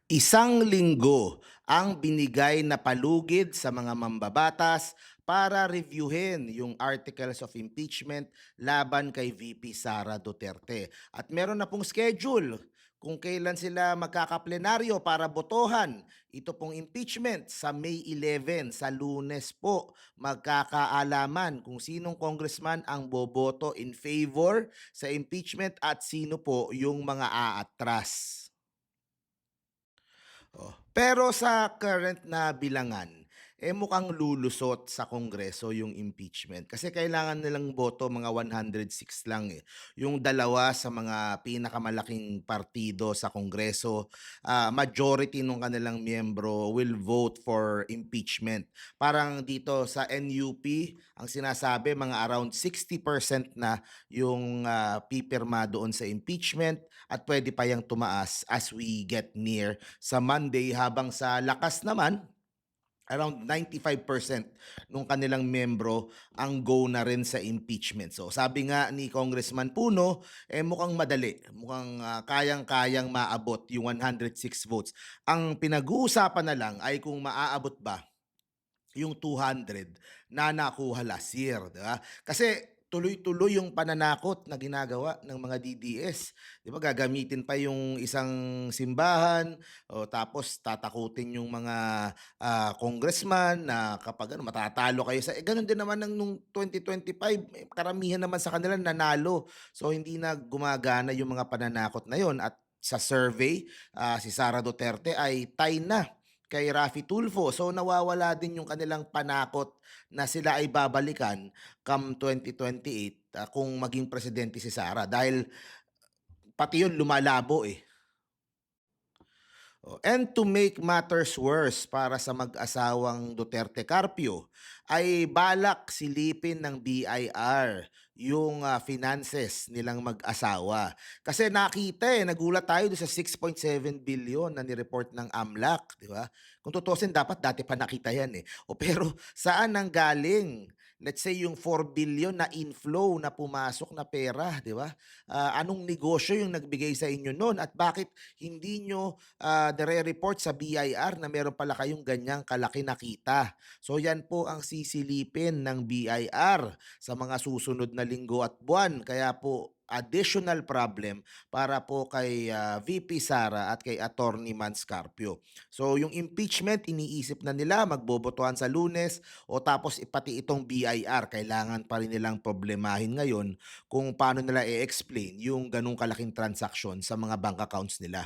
Isang linggo ang binigay na palugid sa mga mambabatas para reviewin yung articles of impeachment laban kay VP Sara Duterte. At meron na pong schedule kung kailan sila magkakaplenaryo para botohan ito pong impeachment sa May 11, sa Lunes po. Magkakaalaman kung sinong congressman ang boboto in favor sa impeachment at sino po yung mga aatras. Oh. Pero sa current na bilangan, mukhang lulusot sa Kongreso yung impeachment. Kasi kailangan nilang boto mga 106 lang eh. Yung dalawa sa mga pinakamalaking partido sa Kongreso, majority ng kanilang miyembro will vote for impeachment. Parang dito sa NUP, ang sinasabi mga around 60% na yung pipirma doon sa impeachment at pwede pa yung tumaas as we get near sa Monday, habang sa lakas naman around 95% nung kanilang membro ang go na rin sa impeachment. So sabi nga ni Congressman Puno, mukhang madali, mukhang kayang-kayang maabot yung 106 votes. Ang pinag-uusapan na lang ay kung maaabot ba yung 200 na nakuha last year, di ba? Kasi tuloy-tuloy yung pananakot na ginagawa ng mga DDS. Di ba, gagamitin pa yung isang simbahan, o tapos tatakutin yung mga congressman na kapag ano, matatalo kayo sa... ganun din naman ng nung 2025, karamihan naman sa kanila nanalo. So hindi na gumagana yung mga pananakot na yon. At sa survey, si Sara Duterte ay tie na kay Raffy Tulfo. So nawawala din yung kanilang panakot na sila ay babalikan come 2028 kung maging presidente si Sara, dahil pati yun lumalabo eh. Oh, and to make matters worse para sa mag-asawang Duterte Carpio, ay balak silipin ng BIR yung finances nilang mag-asawa. Kasi nakita nagulat tayo doon sa 6.7 billion na ni-report ng AMLAC, di ba? Kung tutusin, dapat dati pa nakita yan eh. O pero saan nang galing? Let's say yung 4 billion na inflow na pumasok na pera, di ba? Anong negosyo yung nagbigay sa inyo noon, at bakit hindi nyo nare-report sa BIR na meron pala kayong ganyang kalaki na kita? So yan po ang sisilipin ng BIR sa mga susunod na linggo at buwan. Kaya po additional problem para po kay VP Sara at kay Attorney Manscarpio. So yung impeachment, iniisip na nila magbobotohan sa Lunes, o tapos pati itong BIR kailangan pa rin nilang problemahin ngayon kung paano nila i-explain yung ganung kalaking transaksyon sa mga bank accounts nila.